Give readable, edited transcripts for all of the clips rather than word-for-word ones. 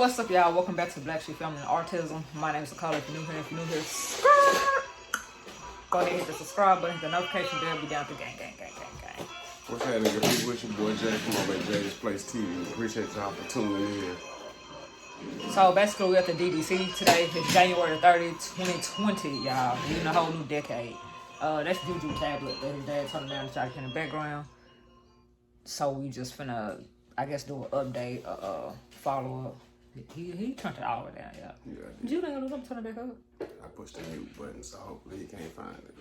What's up, y'all? Welcome back to Black Sheep Family and Autism. My name is Nicole. If you're new here, go ahead and hit the subscribe button, hit the notification bell, be down to gang. What's happening, good people? It's your boy Jay from over at Jay's Place TV. Appreciate y'all for tuning in. So basically, we're at the DDC today. It's January 30th, 2020, y'all. We're in a whole new decade. That's Juju tablet that his dad turned down to try to in the background. So we just finna, I guess, do an update, follow up. He turned it all the way down, y'all. Yeah. Julian gonna do something, turn it back up. I pushed the mute button, so hopefully he can't find it.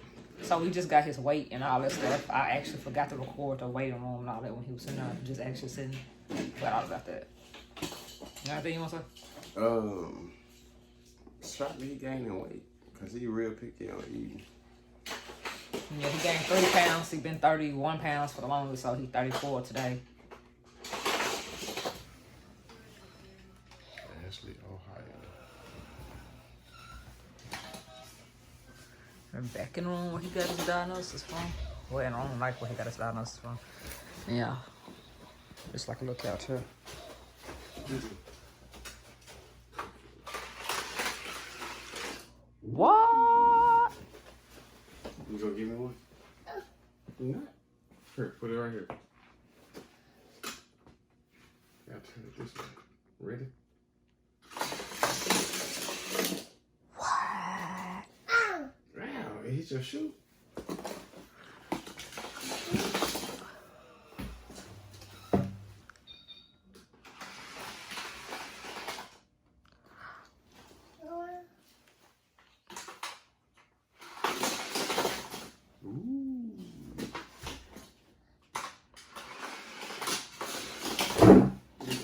So we just got his weight and all that stuff. I actually forgot to record the waiting room and all that when he was sitting there, just actually sitting. Forgot all about that. Anything you want to say? Shot me gaining weight, because he real picky on eating. Yeah, he gained 30 pounds. He been 31 pounds for the longest, so he's 34 today. And back in the room where he got his diagnosis from. Well, in the room like where he got his diagnosis from. Yeah. Just like a little couch here. What? You gonna give me one? No. Here, put it right here. Gotta turn it this way. Ready? It hit your shoe.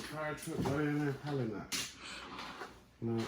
Fire truck right in there? Probably not. No.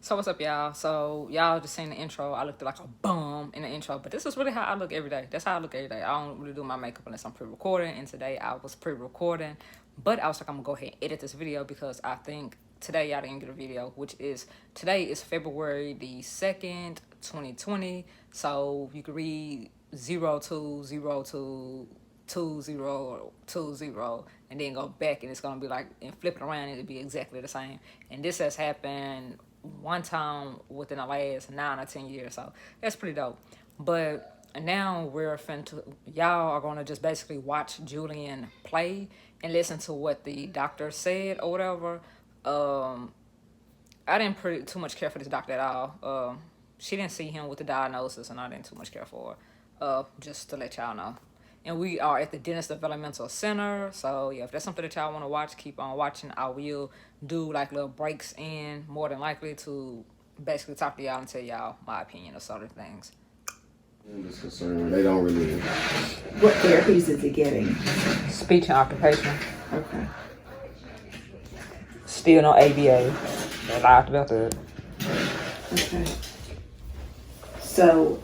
So what's up, y'all? So y'all just seen the intro. I looked like a bum in the intro, but this is really how I look every day. That's how I look every day. I don't really do my makeup unless I'm pre-recording, and today I was pre-recording, but I was like, I'm gonna go ahead and edit this video because I think today y'all didn't get a video, which is, today is February the 2nd, 2020. So you can read 02022020 and then go back, and it's gonna be like, and flip it around, it'll be exactly the same. And this has happened one time within the last 9 or 10 years, so that's pretty dope. But now we're y'all are gonna just basically watch Julian play and listen to what the doctor said or whatever. I didn't too much care for this doctor at all. She didn't see him with the diagnosis, and I didn't too much care for her. Just to let y'all know. And we are at the Dennis Developmental Center. So yeah, if that's something that y'all want to watch, keep on watching. I will do like little breaks in, more than likely, to basically talk to y'all and tell y'all my opinion of certain things. I'm just concerned they don't really. What therapies is he getting? Speech and occupation. Okay. Still no ABA. They lied about that. Okay. So,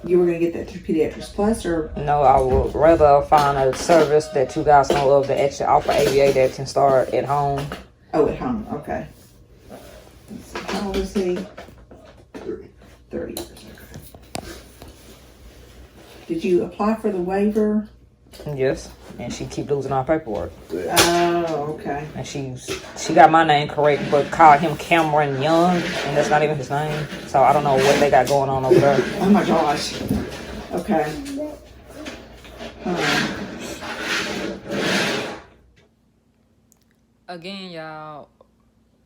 you were going to get that through Pediatrics Plus, or? No, I would rather find a service that you guys know of that actually offer ABA that can start at home. Oh, at home. Okay. Let's see. How old is he? 30 years. Okay. Did you apply for the waiver? Yes, and she keep losing our paperwork. Oh, okay. And she got my name correct, but called him Cameron Young, and that's not even his name. So I don't know what they got going on over there. Oh my gosh. Okay. Again, y'all,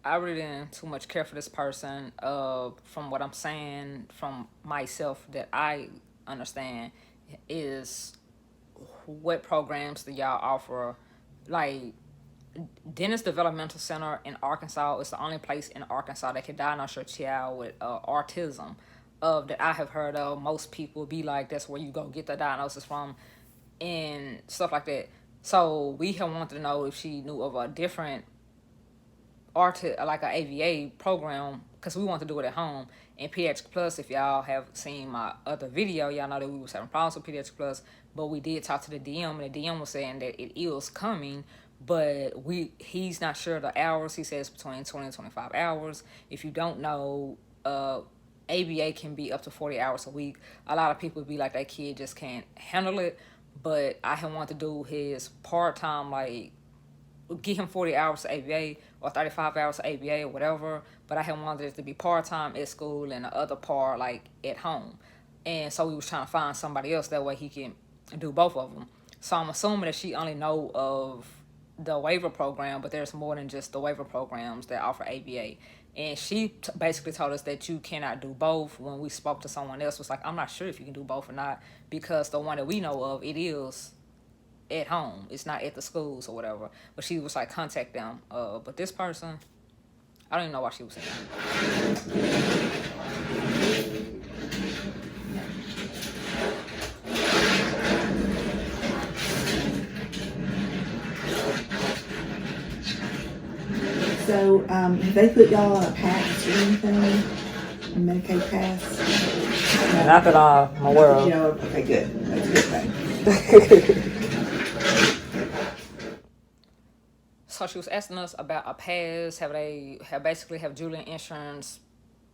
I really didn't too much care for this person. From what I'm saying, from myself, that I understand is, what programs do y'all offer? Like, Dennis Developmental Center in Arkansas is the only place in Arkansas that can diagnose your child with autism. That I have heard of. Most people be like, that's where you go get the diagnosis from and stuff like that. So we have wanted to know if she knew of a different like an AVA program, because we want to do it at home. And Pediatrics Plus, if y'all have seen my other video, y'all know that we was having problems with Pediatrics Plus, but we did talk to the DM, and the DM was saying that it is coming, but he's not sure the hours. He says between 20 and 25 hours. If you don't know, ABA can be up to 40 hours a week. A lot of people be like, that kid just can't handle it. but I had wanted to do his part-time, like, get him 40 hours of ABA or 35 hours of ABA or whatever, but I had wanted it to be part-time at school and the other part, like, at home. And so we was trying to find somebody else, that way he can do both of them. So I'm assuming that she only know of the waiver program, but there's more than just the waiver programs that offer ABA. And she basically told us that you cannot do both. When we spoke to someone else, was like, I'm not sure if you can do both or not, because the one that we know of, it is at home. It's not at the schools or whatever. But she was like, contact them. But this person, I don't even know why she was saying that. So, have they put y'all on a pass or anything? A Medicaid pass? Not that I'm aware of. You know, okay, good. That's a good thing. So she was asking us about a pass. Have Julian Insurance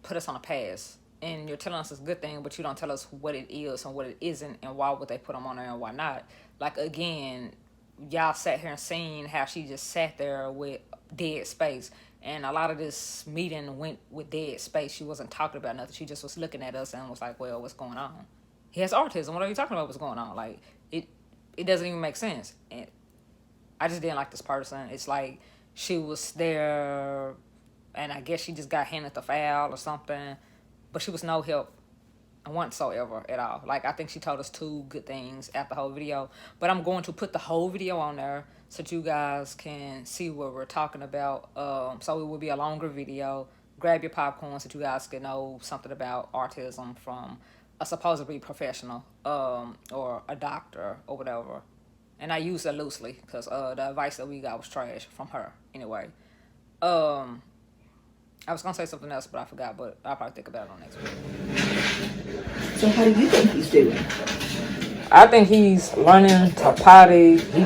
put us on a pass? And you're telling us it's a good thing, but you don't tell us what it is and what it isn't, and why would they put them on there and why not? Like, again, y'all sat here and seen how she just sat there with dead space, and a lot of this meeting went with dead space. She wasn't talking about nothing. She just was looking at us and was like, well, what's going on? He has autism. What are you talking about? What's going on? Like, it doesn't even make sense. And I just didn't like this person. It's like she was there, and I guess she just got handed the file or something, but she was no help whatsoever at all. Like, I think she told us 2 good things after the whole video, but I'm going to put the whole video on there so that you guys can see what we're talking about. So it will be a longer video. Grab your popcorn so that you guys can know something about autism from a supposedly professional, or a doctor or whatever. And I use it loosely because the advice that we got was trash from her anyway. I was going to say something else, but I forgot, but I'll probably think about it on next week. So how do you think he's doing? I think he's learning to potty. He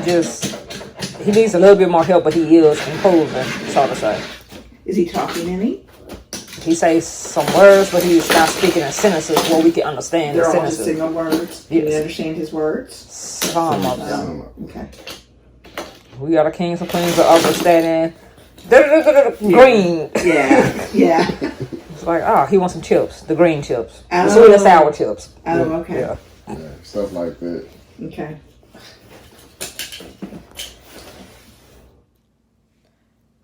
needs a little bit more help, but he is improving, so to say. Is he talking any? He says some words, but he's not speaking in sentences where we can understand They're the all just sentences. single words? Do you understand his words? Some of them. Okay. We are the kings and queens of understanding. Green. Yeah, yeah. It's like, oh, he wants some chips. The green chips. Oh. The sweet and sour chips. Oh, okay. Yeah, stuff like that. Okay.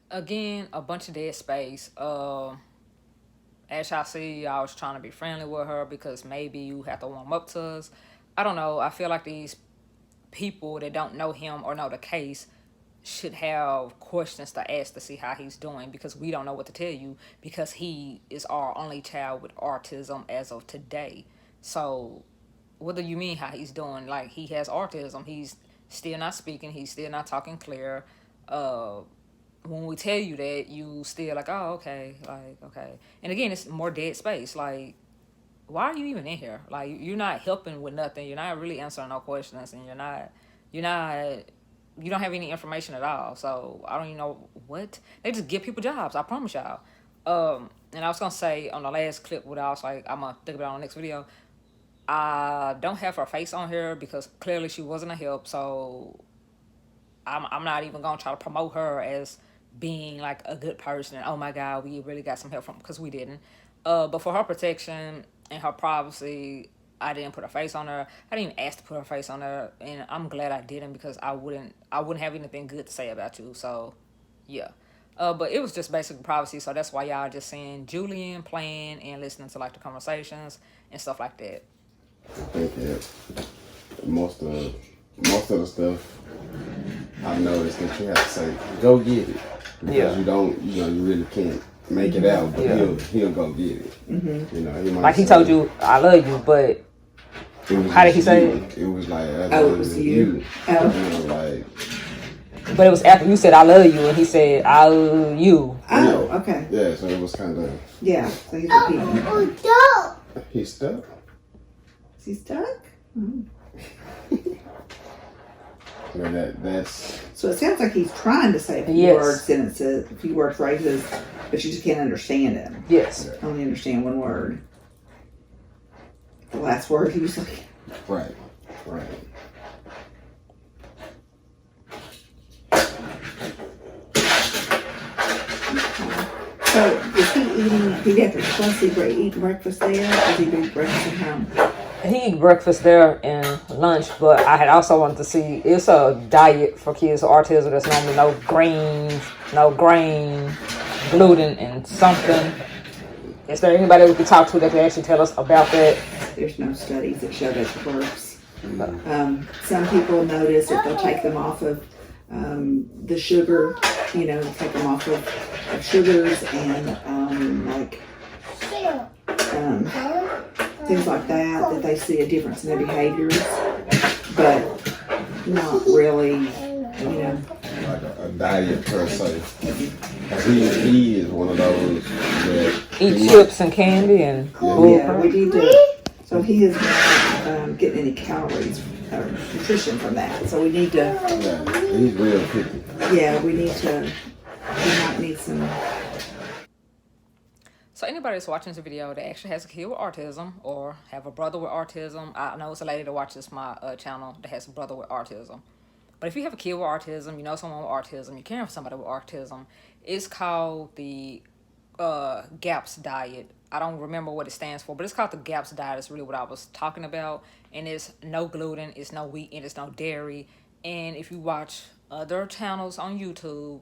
Again, a bunch of dead space. As y'all see, I was trying to be friendly with her because maybe you have to warm up to us. I don't know. I feel like these people that don't know him or know the case should have questions to ask to see how he's doing, because we don't know what to tell you, because he is our only child with autism as of today. So what do you mean how he's doing? Like, he has autism. He's still not speaking. He's still not talking clear. When we tell you that, you still like, oh, okay, like, okay. And again, it's more dead space. Like, why are you even in here? Like, you're not helping with nothing. You're not really answering no questions, and you don't have any information at all. So I don't even know what. They just give people jobs, I promise y'all. And I was gonna say on the last clip what I was like, I'm gonna think about it on the next video. I don't have her face on here because clearly she wasn't a help, so I'm not even gonna try to promote her as being like a good person and, oh my god, we really got some help from, because we didn't. But for her protection and her privacy, I didn't put her face on her. I didn't even ask to put her face on her, and I'm glad I didn't, because I wouldn't have anything good to say about you. So yeah. But it was just basically privacy, so that's why y'all just seeing Julian playing and listening to like the conversations and stuff like that. I think that most of the stuff I've noticed that you have to say, go get it. Because you really can't make it out, but he'll go get it. Mm-hmm. You know, he might he told you, I love you, but how did he say it? It was like, Oh, it was you. Oh. You know, like, but it was after you said I love you, and he said I love you. Oh, okay. Yeah, so it was kind of. Yeah, so he's repeating. He's stuck. Is he stuck? Mm-hmm. I mean, that's. So it sounds like he's trying to say a few sentences, a few word phrases, but you just can't understand him. Yes. I only understand one word. The last word he was like. Right. So is he eating pediatric plus? Eat breakfast there? Or does he eat breakfast at home? He eat breakfast there and lunch, but I had also wanted to see, it's a diet for kids with autism that's normally no greens, no grain, gluten, and something. Is there anybody we could talk to that can actually tell us about that? There's no studies that show that works. Some people notice that they'll take them off of the sugar, take them off of sugars and things like that they see a difference in their behaviors, but not really, Like a diet per se. He is one of those that Eat chips and candy and yeah, we need to. So he is not getting any calories or nutrition from that. So we need to. yeah, he's real picky. Yeah, we might need some. So anybody that's watching this video that actually has a kid with autism or have a brother with autism, I know it's a lady that watches my channel that has a brother with autism. But if you have a kid with autism, you know someone with autism, you're caring for somebody with autism, it's called the GAPS diet. I don't remember what it stands for, but it's called the GAPS diet. It's really what I was talking about. And it's no gluten, it's no wheat, and it's no dairy. And if you watch other channels on YouTube,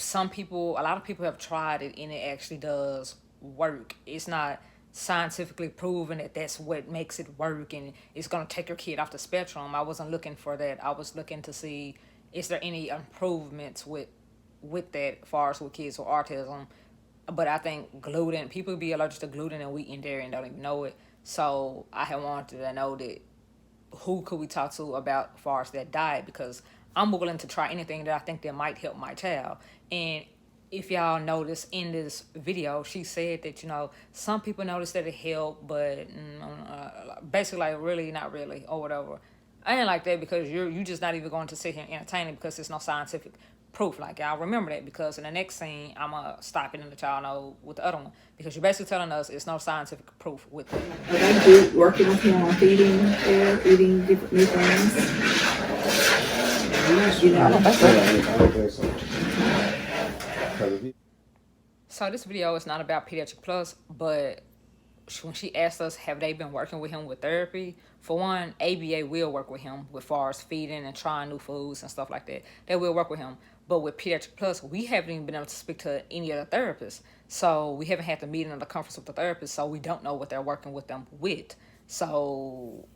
a lot of people have tried it and it actually does work. It's not scientifically proven that that's what makes it work and it's going to take your kid off the spectrum. I wasn't looking for that. I was looking to see, is there any improvements with that as far as with kids with autism. But I think gluten, people be allergic to gluten and wheat and dairy and don't even know it. So I had wanted to know that who could we talk to about as far as that diet, because I'm willing to try anything that I think that might help my child. And if y'all notice in this video, she said that, some people notice that it helped, but basically like really, not really, or whatever. I ain't like that, because you just not even going to sit here and entertain it because there's no scientific proof. Like, y'all remember that, because in the next scene, I'm going to stop it and let y'all know with the other one, because you're basically telling us it's no scientific proof with it. Are they good working with him on eating different new things? I don't think so. I don't think so. So this video is not about Pediatric Plus, but when she asked us, have they been working with him with therapy? For one, ABA will work with him with far as feeding and trying new foods and stuff like that. They will work with him. But with Pediatric Plus, we haven't even been able to speak to any other therapists. So we haven't had the meeting or the conference with the therapist, so we don't know what they're working with them with. So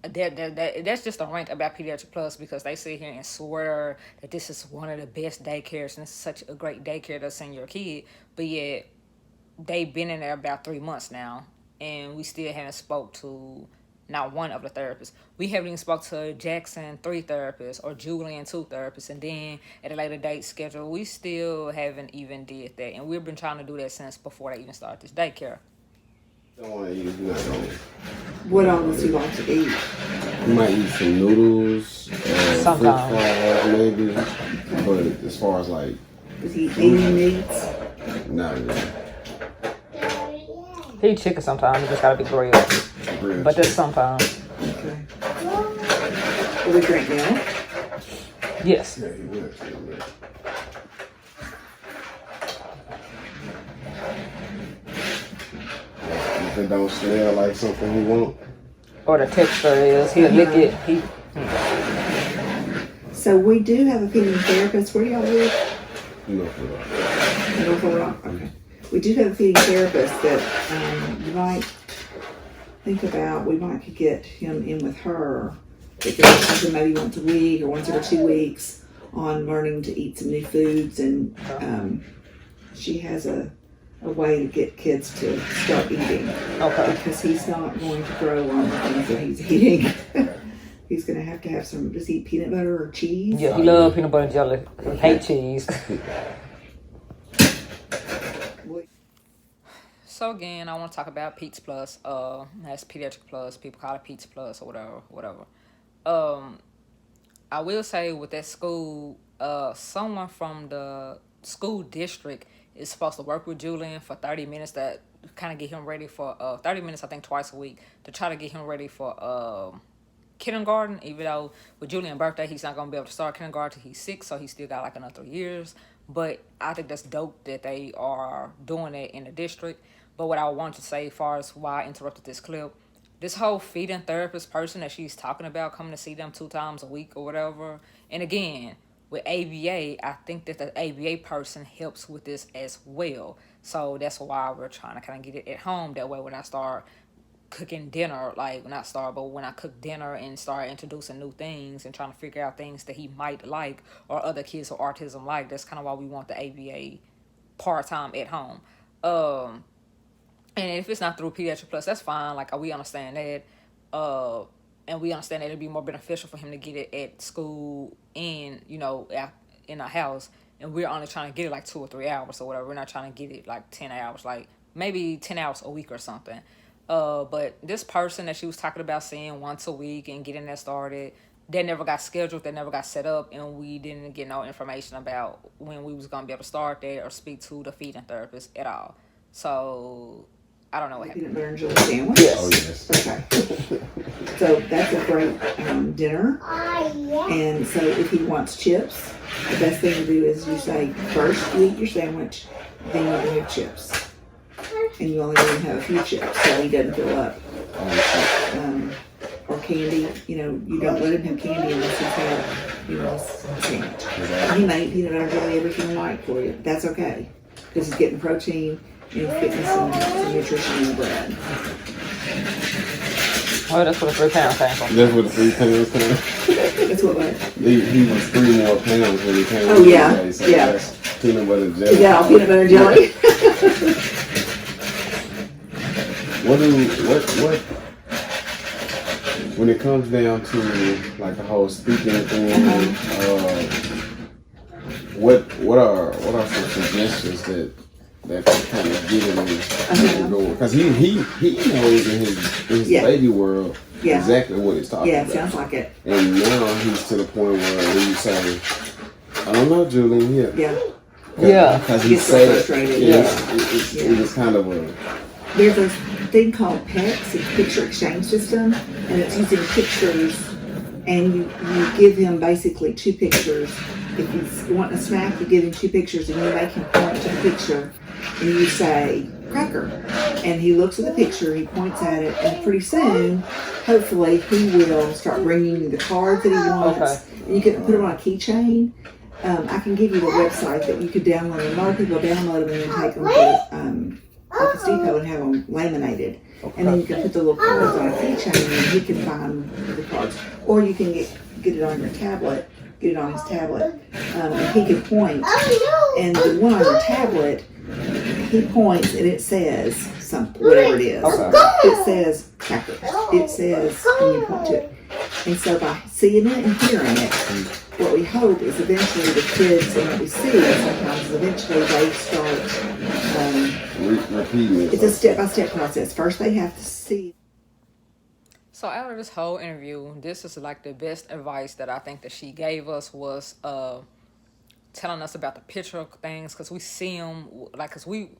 that's just a rant about Pediatric Plus, because they sit here and swear that this is one of the best daycares and it's such a great daycare to send your kid, but yet they've been in there about 3 months now and we still haven't spoke to not one of the therapists. We haven't even spoke to Jaxon 3 therapists or Julian 2 therapists, and then at a later date schedule we still haven't even did that, and we've been trying to do that since before they even started this daycare. Don't want to eat. You're not going. What all does he like to eat? You might eat some noodles, fruit fries maybe. But as far as like, Does he eat any meats? not really. He eat chicken sometimes, he just gotta be grilled. But that's sometimes. Okay. Will we drink milk? Yes. Yeah, he will. If it don't smell like something he want. Or the texture is, he'll lick it. So we do have a feeding therapist. Where do y'all live? North Little Rock. Okay. We do have a feeding therapist that you might think about. We might could get him in with her. Something maybe once a week or once every 2 weeks on learning to eat some new foods, and she has a way to get kids to start eating. Okay. Because he's not going to grow on the things that he's eating. He's going to have some. Does he eat peanut butter or cheese? Yeah, he loves peanut butter and jelly. He hates cheese. So again, I want to talk about Pete's Plus. That's Pediatric Plus. People call it Pete's Plus or whatever. I will say with that school, someone from the school district is supposed to work with Julian for 30 minutes to kind of get him ready for 30 minutes, I think twice a week, to try to get him ready for kindergarten, even though with Julian's birthday, he's not going to be able to start kindergarten till he's 6, so he still got like another 3 years. But I think that's dope that they are doing it in the district. But what I want to say, as far as why I interrupted this clip, this whole feeding therapist person that she's talking about coming to see them 2 times a week or whatever. And again, with ABA, I think that the ABA person helps with this as well. So that's why we're trying to kind of get it at home. That way, when I start cooking dinner, like not start, but when I cook dinner and start introducing new things and trying to figure out things that he might like or other kids with autism like, that's kind of why we want the ABA part-time at home. And if it's not through Pediatric Plus, that's fine. Like, we understand that. And we understand that it'd be more beneficial for him to get it at school and, you know, in a house. And we're only trying to get it like 2 or 3 hours or whatever. We're not trying to get it like 10 hours, like maybe 10 hours a week or something. But this person that she was talking about seeing once a week and getting that started, that never got scheduled, that never got set up, and we didn't get no information about when we was going to be able to start that or speak to the feeding therapist at all. So I don't know what happened. Peanut butter and jelly sandwich? Yes. Oh, yes. Okay. So that's a great dinner. And so if he wants chips, the best thing to do is you say, first you eat your sandwich, then you can have chips. And you only let him have a few chips so he doesn't fill up. Or candy, you know, you don't let him have candy unless he's had, you know, a sandwich. He may eat peanut butter and jelly everything you like for you. That's okay. Because he's getting protein, and fitness, and some nutrition in the bread. Oh, that's where the 3 pounds came from. That's where the 3 pounds came from. That's what? He was 3 more pounds when he came. Oh, yeah. Today, so Yeah. That's peanut butter and jelly. Yeah, peanut butter and jelly. What when it comes down to like the whole speaking thing, what are some suggestions that kind of get him going? Because he knows in his baby world exactly what he's talking about. Yeah, it sounds like it. And now he's to the point where you say, I don't know, Julian. Yeah. Because he's so frustrated. It was kind of a. There's a thing called PEX, it's Picture Exchange System, and it's using pictures, and you give him basically 2 pictures. If he's wanting a snack, you give him 2 pictures, and you make him point to the picture, and you say, cracker. And he looks at the picture, he points at it, and pretty soon, hopefully, he will start bringing you the cards that he wants. Okay. And you can put them on a keychain. I can give you the website that you could download. A lot of people download them and then take them to Office Depot and have them laminated. Okay. And then you can put the little cards on a keychain and he can find the cards. Or you can get it on your tablet, get it on his tablet, and he can point. And the one on your tablet, he points and it says something, whatever it is. Okay. It says cracker. It says, and you point to it. And so by seeing it and hearing it, what we hope is eventually the kids, and what we see sometimes is eventually they start repeating it. It's a step-by-step process. First they have to see. So out of this whole interview, this is like the best advice that I think that she gave us was telling us about the picture things, because we see them, like, because we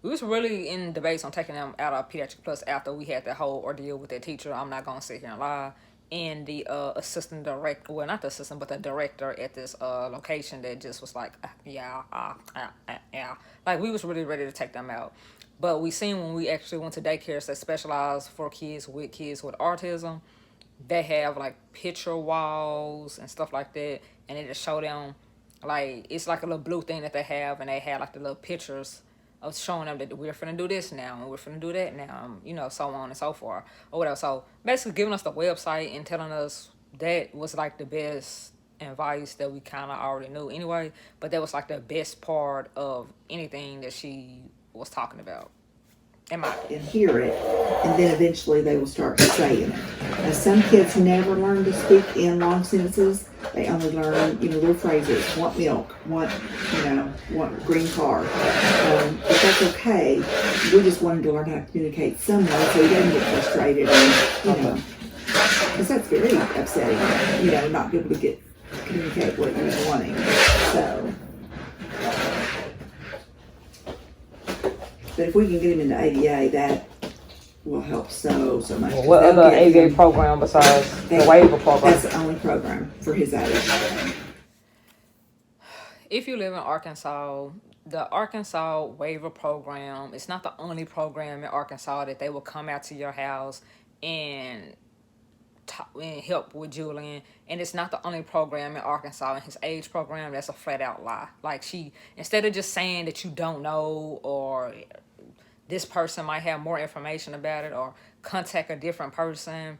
was really in debates on taking them out of Pediatric Plus after we had that whole ordeal with that teacher. I'm not going to sit here and lie. And the assistant director, well, not the assistant, but the director at this location that just was like, yeah. Like, we was really ready to take them out. But we seen when we actually went to daycares that specialize for kids with autism, they have, like, picture walls and stuff like that. And it just show them, like, it's like a little blue thing that they have, and they have, like, the little pictures of showing them that we're finna do this now and we're finna do that now, you know, so on and so forth or whatever. So basically giving us the website and telling us that was like the best advice that we kind of already knew anyway, but that was like the best part of anything that she was talking about. And hear it, and then eventually they will start saying it. Now, some kids never learn to speak in long sentences. They only learn, little phrases. Want milk, want green car. But that's okay. We just want him to learn how to communicate some way so he doesn't get frustrated. And, because that's very upsetting. Not be able to communicate what you're wanting. So. But if we can get him into ADA, will help so much. Well, what other ABA program besides the waiver program? That's the only program for his age. If you live in Arkansas, the Arkansas Waiver Program, it's not the only program in Arkansas that they will come out to your house and help with Julian. And it's not the only program in Arkansas in his age program. That's a flat out lie. Like, instead of just saying that you don't know, or this person might have more information about it, or contact a different person,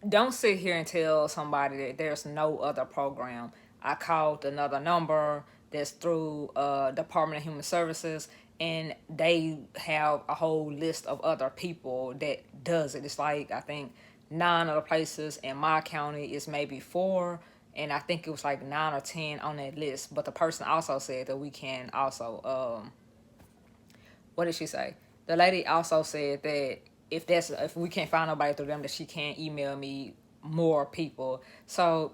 don't sit here and tell somebody that there's no other program. I called another number that's through Department of Human Services, and they have a whole list of other people that does it. It's like, I think 9 other places. In my county is maybe 4, and I think it was like 9 or 10 on that list. But the person also said that we can also what did she say? The lady also said that if we can't find nobody through them, that she can email me more people. So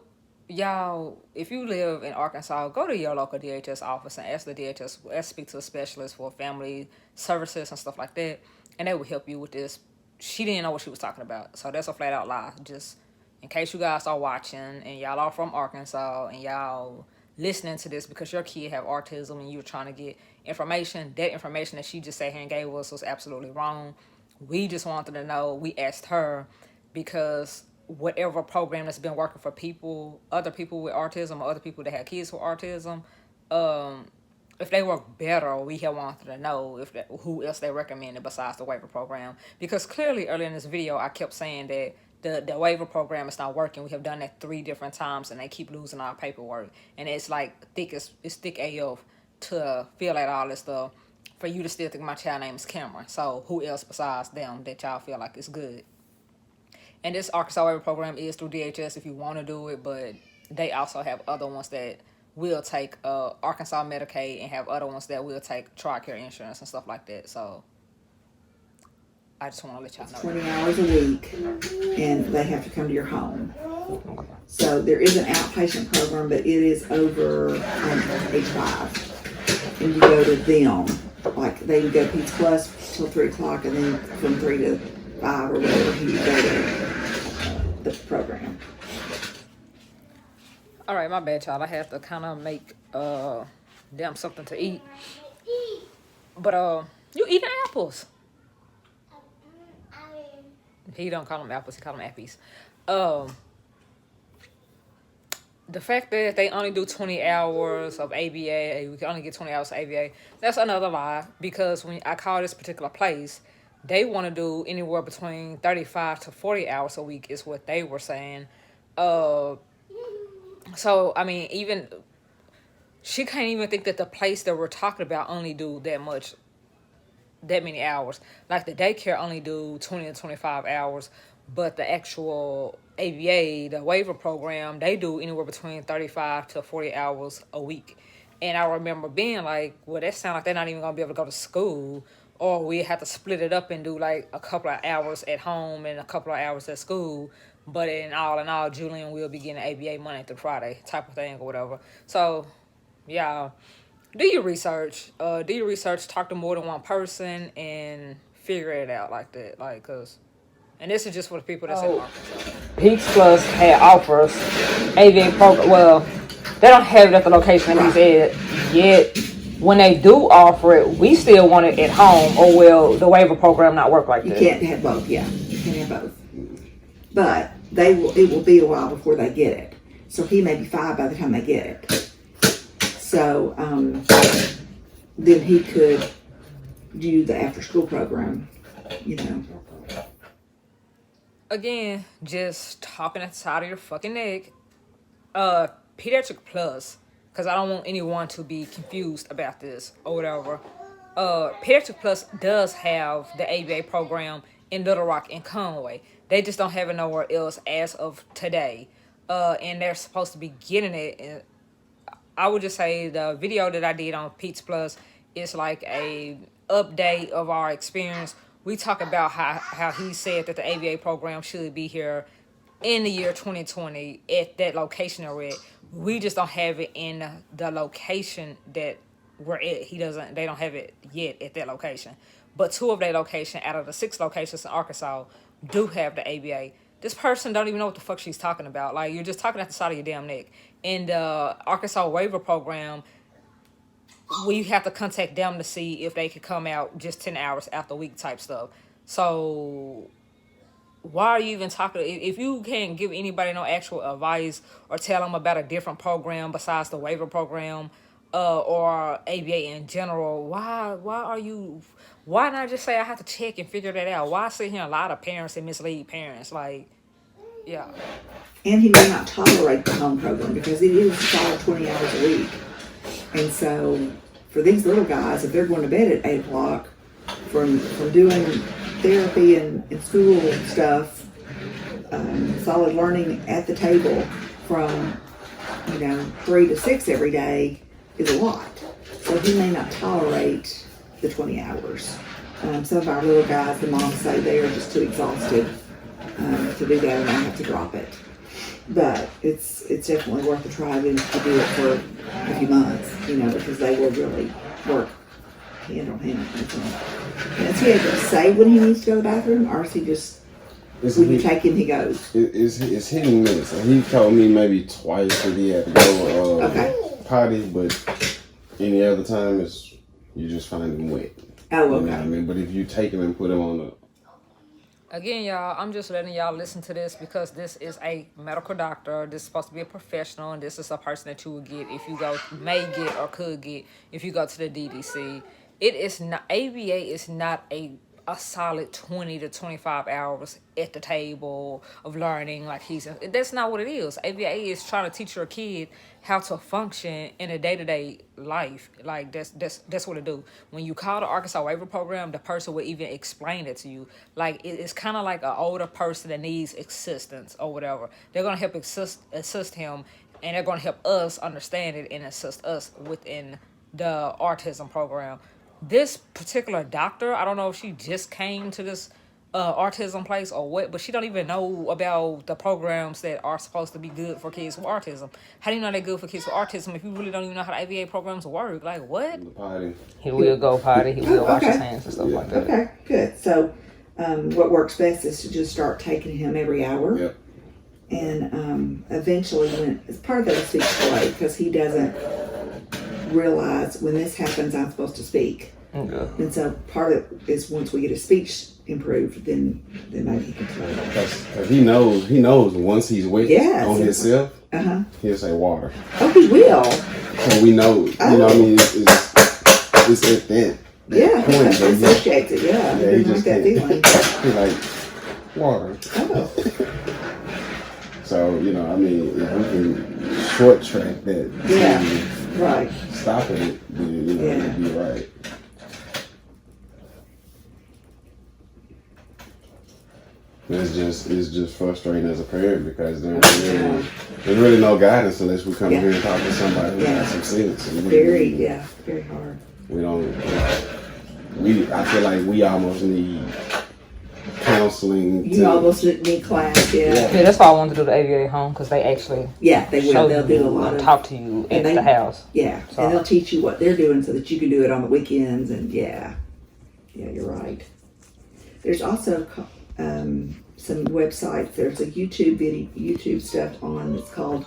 y'all, if you live in Arkansas, go to your local DHS office and ask the DHS, speak to a specialist for family services and stuff like that, and they will help you with this. She didn't know what she was talking about, so that's a flat out lie. Just in case you guys are watching and y'all are from Arkansas and y'all listening to this because your kid have autism and you're trying to get information, that information that she just sat here and gave us was absolutely wrong. We just wanted to know. We asked her because whatever program that's been working for people, other people with autism or other people that have kids with autism, if they work better, we have wanted to know who else they recommended besides the waiver program. Because clearly earlier in this video, I kept saying that the waiver program is not working. We have done that 3 different times, and they keep losing our paperwork. And it's like it's thick AF to fill out all this stuff for you to still think my child name is Cameron. So who else besides them that y'all feel like is good? And this Arkansas Waiver Program is through DHS if you want to do it, but they also have other ones that will take Arkansas Medicaid and have other ones that will take TRICARE insurance and stuff like that. So I just want to let y'all know. 20 hours a week, and they have to come to your home. So there is an outpatient program, but it is over age 5. And you go to them. Like, they would go to Peds Plus till 3 o'clock, and then from 3 to 5 or whatever, you go to the program. All right, my bad, y'all. I have to kind of make them something to eat. But you eating apples? He don't call them apples. He call them appies. The fact that they only do 20 hours of ABA, we can only get 20 hours of ABA, that's another lie. Because when I call this particular place, they want to do anywhere between 35 to 40 hours a week is what they were saying. So, I mean, even she can't even think that the place that we're talking about only do that many hours. Like, the daycare only do 20 to 25 hours, but the actual ABA, the waiver program, they do anywhere between 35 to 40 hours a week. And I remember being like, well, that sounds like they're not even going to be able to go to school, or we have to split it up and do like a couple of hours at home and a couple of hours at school. But in all, Julian will be getting ABA Monday through Friday type of thing or whatever. So, yeah, do your research. Talk to more than one person and figure it out like that. Like, and this is just for the people that's in Arkansas. Peds Plus had offers ABA program. Well, they don't have it at the location that he said yet. When they do offer it, we still want it at home, or will the waiver program not work like that? You can't have both, yeah. You can't have both. But it will be a while before they get it. So he may be 5 by the time they get it. So then he could do the after school program, Again, just talking at the side of your fucking neck. Pediatric Plus, because I don't want anyone to be confused about this or whatever. Pitchbook Plus does have the ABA program in Little Rock and Conway. They just don't have it nowhere else as of today. And they're supposed to be getting it. And I would just say the video that I did on Pitchbook Plus is like a update of our experience. We talk about how he said that the ABA program should be here in the year 2020 at that location we're at. We just don't have it in the location that we're at. They don't have it yet at that location. but 2 of their location out of the 6 locations in Arkansas do have the ABA. This person don't even know what the fuck she's talking about. Like, you're just talking at the side of your damn neck. In the Arkansas Waiver Program, we have to contact them to see if they could come out just 10 hours after week type stuff. So why are you even talking? If you can't give anybody no actual advice or tell them about a different program besides the Waiver Program or ABA in general, why not just say I have to check and figure that out? Why sit here a lot of parents and mislead parents? Like, yeah. And he may not tolerate the home program because it is solid 20 hours a week. And so for these little guys, if they're going to bed at 8 o'clock from doing therapy and school stuff, solid learning at the table from 3 to 6 every day is a lot. So he may not tolerate the 20 hours. Some of our little guys, the moms say they are just too exhausted to do that and I have to drop it. But it's definitely worth a try to do it for a few months, because they will really work hand on hand. Does he have to say when he needs to go to the bathroom, or is he just when you take him he goes? It's hit and miss. He told me maybe twice that he had to go potty, but any other time you just find him wet. Oh, okay. You know what I mean? But if you take him and put him on Again, y'all, I'm just letting y'all listen to this because this is a medical doctor. This is supposed to be a professional, and this is a person that you would get if you may get or could get if you go to the DDC. It is not, ABA is not a solid 20 to 25 hours at the table of learning like that's not what it is. ABA is trying to teach your kid how to function in a day-to-day life. Like that's what it do. When you call the Arkansas Waiver Program, the person will even explain it to you. Like it's kind of like an older person that needs assistance or whatever. They're gonna help assist him, and they're gonna help us understand it and assist us within the autism program. This particular doctor, I don't know if she just came to this autism place or what, but she don't even know about the programs that are supposed to be good for kids with autism. How do you know they're good for kids with autism if you really don't even know how the ABA programs work? Like, what? the potty. He will go potty. He will wash his hands and stuff like that. Okay, good. So what works best is to just start taking him every hour. Yep. And eventually, when it's part of that is speech delay, because he doesn't realize when this happens, I'm supposed to speak. Okay. And so part of it is once we get his speech improved, then maybe he can tell. Because he knows once he's wet on himself, he'll say water. Oh, he will. So we know, you know what I mean? It's at that. Yeah, he point, associates it. Yeah, he just like that feeling. He's like, water. Oh. So, I mean, if we can short track that, right. Stop it, then, it'd be right. It's just frustrating as a parent because there's really no guidance unless we come here and talk to somebody who has some sense. And very hard. I feel like we almost need counseling. You almost need class, Yeah, that's why I wanted to do the ABA home, because they actually they will. They'll do a lot of talk to you at the house. Yeah, so. And they'll teach you what they're doing so that you can do it on the weekends. And yeah, you're right. There's also some websites. There's a YouTube stuff on. It's called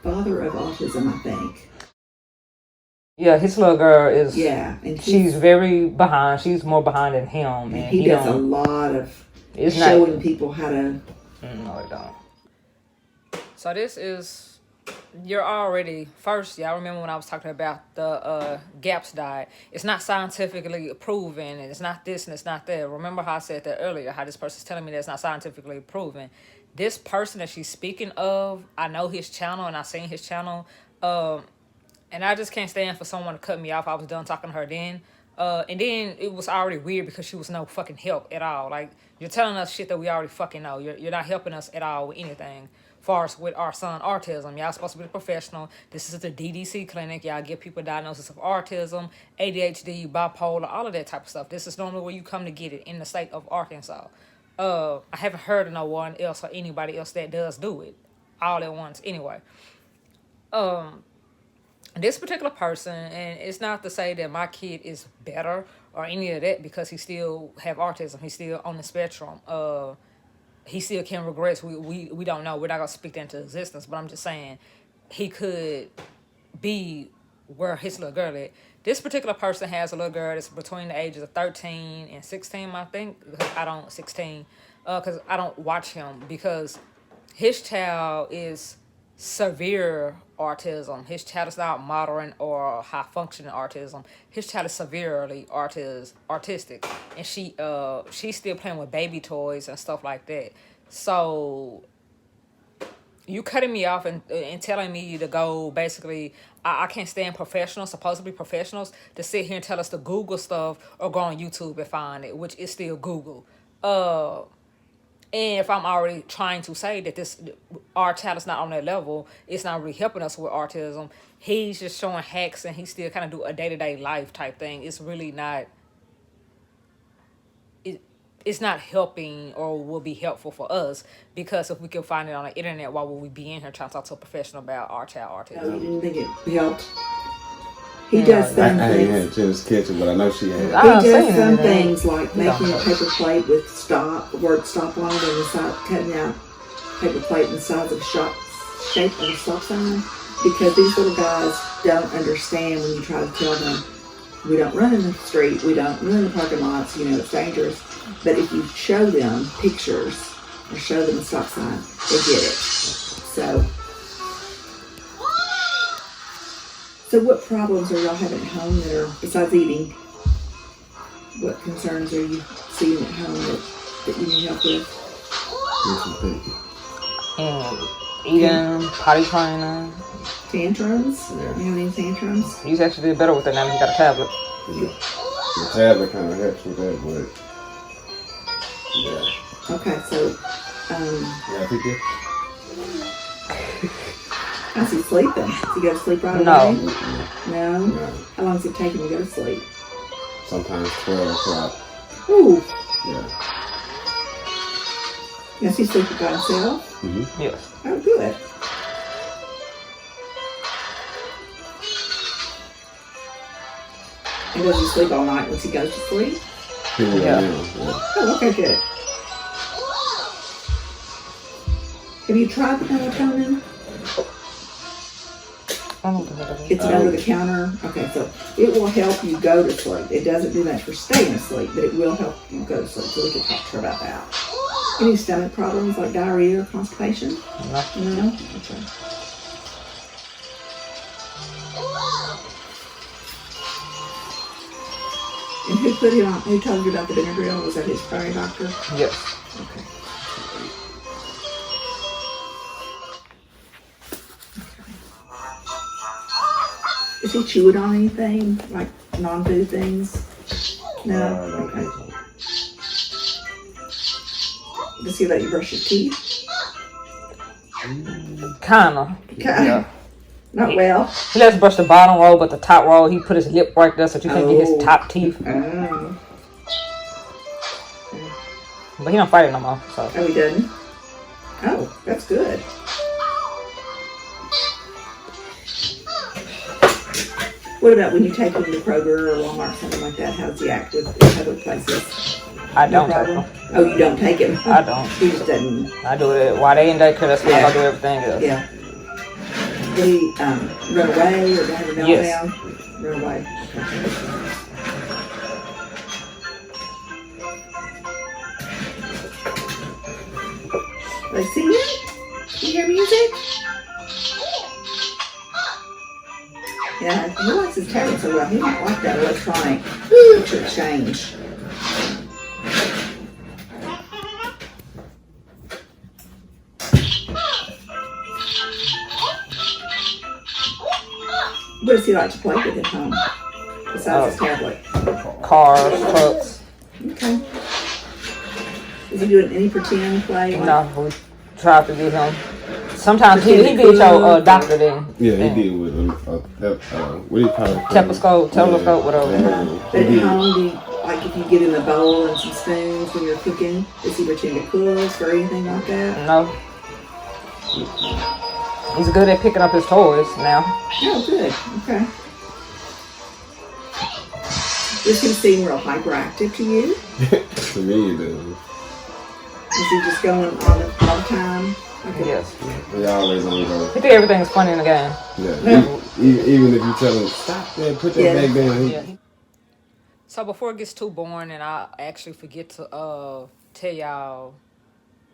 Father of Autism, I think. Yeah, his little girl is. Yeah, and she's very behind. She's more behind than him, and he does a lot of showing people how to. No, it don't. So this is. You're already first. Y'all remember when I was talking about the GAPS diet? It's not scientifically proven, and it's not this and it's not that. Remember how I said that earlier? How this person's telling me that it's not scientifically proven. This person that she's speaking of, I know his channel and I've seen his channel. And I just can't stand for someone to cut me off. I was done talking to her then. And then it was already weird because she was no fucking help at all. Like, you're telling us shit that we already fucking know. You're not helping us at all with anything. Far as with our son autism, y'all supposed to be a professional. This is the DDC clinic. Y'all give people diagnosis of autism, ADHD, bipolar, all of that type of stuff. This is normally where you come to get it in the state of Arkansas. I haven't heard of no one else or anybody else that does do it all at once anyway. this particular person, and it's not to say that my kid is better or any of that, because he still have autism. He's still on the spectrum. He still can regress. We don't know. We're not gonna speak that into existence. But I'm just saying, he could be where his little girl at. This particular person has a little girl that's between the ages of 13 and 16, I think. Because I don't watch him, because his child is severe autism. His child is not moderate or high functioning autism. His child is severely autistic, and she's still playing with baby toys and stuff like that. So you cutting me off and telling me to go, basically, I can't stand professionals, supposedly professionals, to sit here and tell us to Google stuff or go on YouTube and find it, which is still Google. And if I'm already trying to say that our child is not on that level, it's not really helping us with autism. He's just showing hacks, and he still kind of do a day-to-day life type thing. It's really not. It's not helping or will be helpful for us, because if we can find it on the internet, why would we be in here trying to talk to a professional about our child autism? No, you didn't think it helped. He does some I things. ain't had a chance to catch it, but I know she had. He does some things like making a paper plate with word stop on it, and the side, cutting out paper plate in the size of a shape of a stop sign. Because these little guys don't understand when you try to tell them, we don't run in the street, we don't run in the parking lots, it's dangerous. But if you show them pictures or show them a stop sign, they get it. So what problems are y'all having at home that are, besides eating, what concerns are you seeing at home that you need help with? Eating, potty training. Tantrums? Yeah. You have any tantrums? He's actually did better with it now that he got a tablet. The tablet kind of helps with that, but yeah. Okay, so, Yeah, I think it. how's he sleeping? Does he go to sleep right No. away? No? No. How long does it take him to go to sleep? Sometimes 12 o'clock. Ooh. Yeah. Does he sleep by himself? Mm-hmm. Yes. Oh, good. And does he sleep all night once he goes to sleep? Yeah. Oh, okay, good. Have you tried the melatonin? It's an over-the-counter. Okay, so it will help you go to sleep. It doesn't do much for staying asleep, but it will help you go to sleep. So we can talk to her about that. Any stomach problems like diarrhea or constipation? No. No? Okay. And who put him on? Who told you about the Benadryl? Was that his primary doctor? Yes. Okay. Is he chewing on anything? Like non-food things? No? I don't Okay. think so. Does he let you brush your teeth? Kinda. Yeah. Not well. He lets us brush the bottom row, but the top row, he put his lip right there so you can't get Oh. his top teeth. Oh. But he don't fight it no more. So Oh, he doesn't? Oh, that's good. What about when you take him to Kroger or Walmart, something like that? How does he act in public places? I No don't take problem? them. Oh, you don't take him? I don't. He just doesn't. I do it while they in daycare. That's when I Yeah. do everything else. Yeah. Did he run away or have a meltdown? Yes. Run away. Okay. They sing it? You hear music? Yeah, he likes his tablet so well. He might like that electronic picture exchange. What does he like to play with at home? Besides his tablet. Cars, trucks. Okay. Is he doing any pretend play? No, we try to get him. Sometimes he did your doctor then. Yeah, he did with what do you call it? Telescope, whatever. But at home, do you, like if you get him a bowl and some spoons when you're cooking, does he pretend to cook or anything like that? No. He's good at picking up his toys now. Oh, good. Okay. This can seem real hyperactive to you. To me, it does. Is he just going on all the time? Okay. Yes. He always on go. He think everything's funny in the game. Yeah. Even if you tell him, stop that, put that back down. Yeah. So before it gets too boring and I actually forget to tell y'all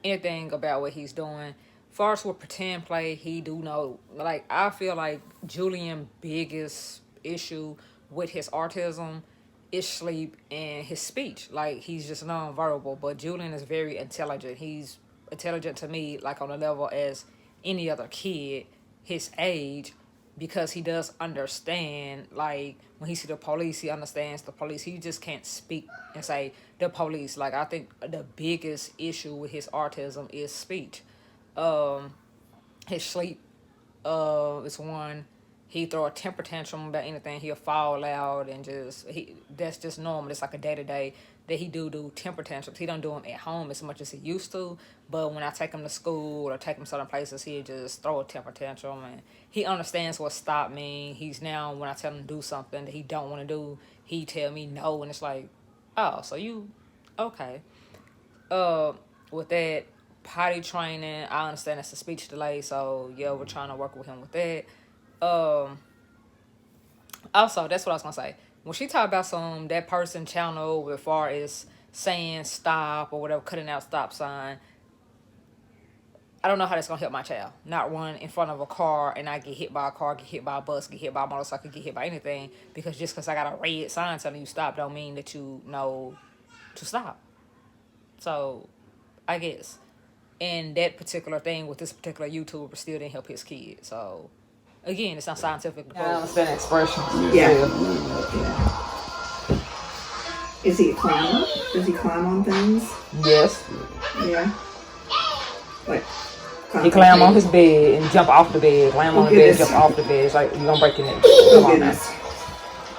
anything about what he's doing, as far as with pretend play, he do know. Like, I feel like Julian's biggest issue with his autism is sleep and his speech. Like, he's just non-verbal, but Julian is very intelligent. He's intelligent to me, like on a level as any other kid his age, because he does understand. Like, when he see the police, he understands the police. He just can't speak and say the police. Like, I think the biggest issue with his autism is speech. His sleep is one. He throw a temper tantrum about anything. He'll fall out and that's just normal. It's like a day-to-day that he do temper tantrums. He don't do them at home as much as he used to, but when I take him to school or take him certain places, he'll just throw a temper tantrum, and he understands what stop mean. He's now, when I tell him to do something that he don't want to do, he tell me no, and it's like, oh, so you, okay. With that, potty training, I understand it's a speech delay, so yeah, we're trying to work with him with that. Also, that's what I was gonna say. When she talked about that person channel as far as saying stop or whatever, cutting out stop sign, I don't know how that's gonna help my child. Not run in front of a car and I get hit by a car, get hit by a bus, get hit by a motorcycle, get hit by anything, because just because I got a red sign telling you stop don't mean that you know to stop. So, I guess. And that particular thing with this particular YouTuber still didn't help his kid. So, again, it's not scientific. I understand expressions. Yeah. Is he a climber? Does he climb on things? Yes. Yeah. Like, he climb on his bed and jump off the bed. Climb on the bed, jump off the bed. It's like, you're gonna break your neck. Oh, goodness.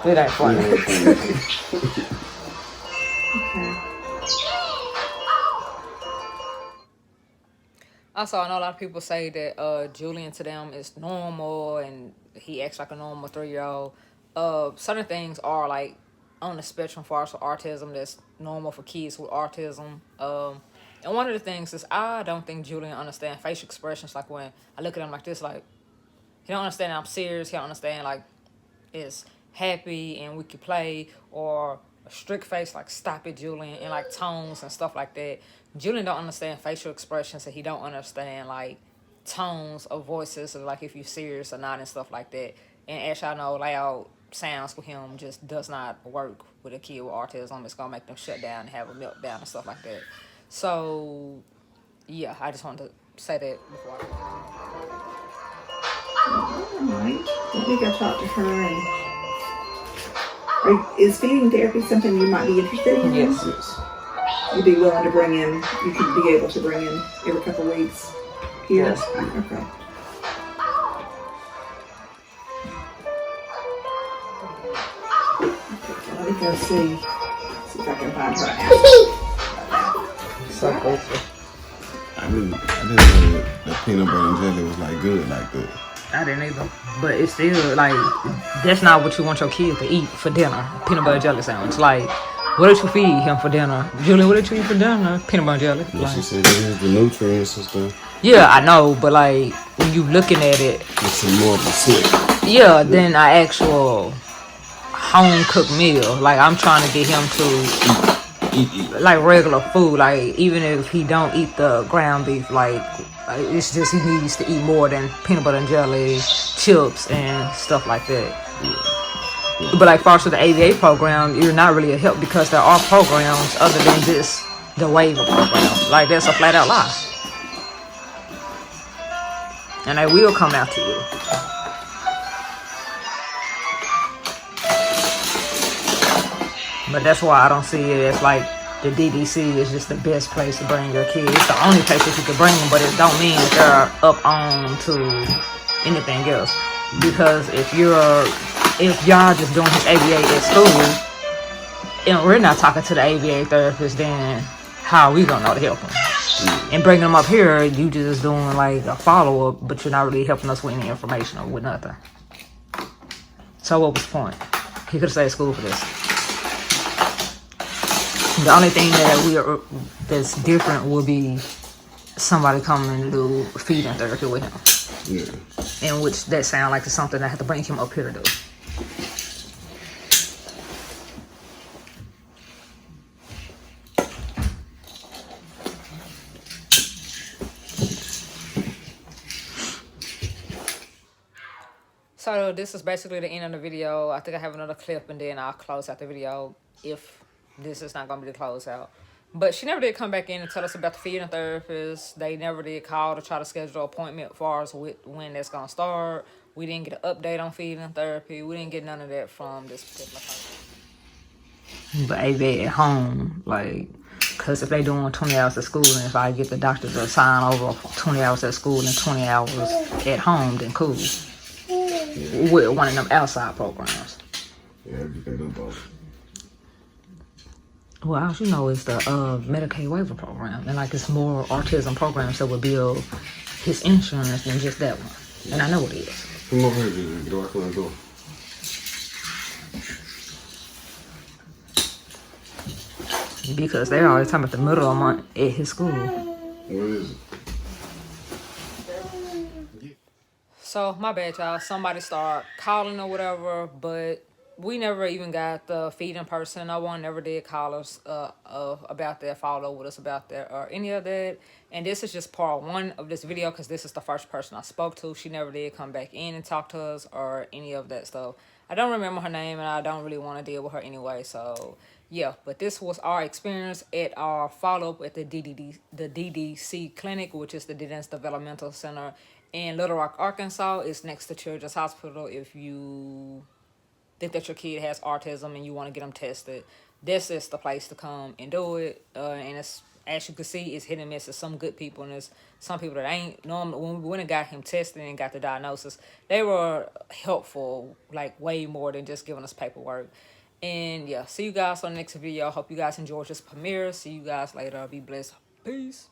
It ain't funny. Okay. Also, I know a lot of people say that Julian to them is normal and he acts like a normal 3-year-old. Certain things are like on the spectrum for autism that's normal for kids with autism. And one of the things is I don't think Julian understands facial expressions. Like when I look at him like this, like he don't understand I'm serious. He don't understand like it's happy and we can play, or a strict face like stop it, Julian, and like tones and stuff like that. Julian don't understand facial expressions, and he don't understand like tones of voices, or like if you're serious or not and stuff like that. And as y'all know, loud sounds with him just does not work with a kid with autism. It's gonna make them shut down and have a meltdown and stuff like that. So yeah, I just wanted to say that before Alright. Let me go talk to her. Is feeding therapy something you might be interested in? Yes. You'd be willing to bring in, you could be able to bring in every couple of weeks here? Yes. Okay. Let me go see if I can find her. So close. I didn't know that peanut butter and jelly was like good like that. I didn't either. But it's still like, that's not what you want your kid to eat for dinner. Peanut butter jelly sandwich. Like, what did you feed him for dinner? Julian, what did you eat for dinner? Peanut butter jelly. Yeah, like, she said that is the nutrients and stuff. Yeah, I know, but like when you looking at it, it's a more of a sick. Yeah, than an actual home cooked meal. Like I'm trying to get him to eat like regular food. Like even if he don't eat the ground beef, like it's just he needs to eat more than peanut butter and jelly, chips, and stuff like that. Yeah. But like far as the ABA program, you're not really a help because there are programs other than just the Waiver Program. Like that's a flat out lie. And they will come out to you. But that's why I don't see it as like the DDC is just the best place to bring your kids. It's the only place that you can bring them, but it don't mean that they're up on to anything else. Because if y'all just doing his ABA at school, and we're not talking to the ABA therapist, then how are we gonna know to help him? And bringing them up here, you just doing like a follow-up, but you're not really helping us with any information or with nothing. So what was the point? He could have stayed at school for this. The only thing that that's different would be somebody coming to do feeding therapy with him. Yeah. In which that sounds like it's something I have to bring him up here to do. So this is basically the end of the video. I think I have another clip and then I'll close out the video if this is not going to be the closeout. But she never did come back in and tell us about the feeding therapist. They never did call to try to schedule an appointment for us with when that's going to start. We didn't get an update on feeding therapy. We didn't get none of that from this particular person. But AV at home, like, because if they doing 20 hours at school and if I get the doctor to sign over 20 hours at school and 20 hours at home, then cool. Yeah. With one of them outside programs. Yeah, you can do both. Well, all you know is the Medicaid Waiver Program. And like it's more autism programs that would build his insurance than just that one. Yeah. And I know it is. Come over here, Julian. Get away from the door. Because they're always talking about the middle of the month at his school. What is it? So, my bad, y'all. Somebody start calling or whatever, but we never even got the feeding person. No one ever did call us about that, follow with us about that, or any of that. And this is just part one of this video because this is the first person I spoke to. She never did come back in and talk to us or any of that stuff. I don't remember her name, and I don't really want to deal with her anyway, so... yeah, but this was our experience at our follow-up at the DDC clinic, which is the Dennis Developmental Center in Little Rock, Arkansas. It's next to Children's Hospital. If you think that your kid has autism and you want to get them tested, this is the place to come and do it. And it's, as you can see, it's hit and miss. There's some good people and there's some people that ain't. Normally, when we went and got him tested and got the diagnosis, they were helpful, like way more than just giving us paperwork. And yeah, see you guys on the next video. Hope you guys enjoyed this premiere. See you guys later. Be blessed. Peace.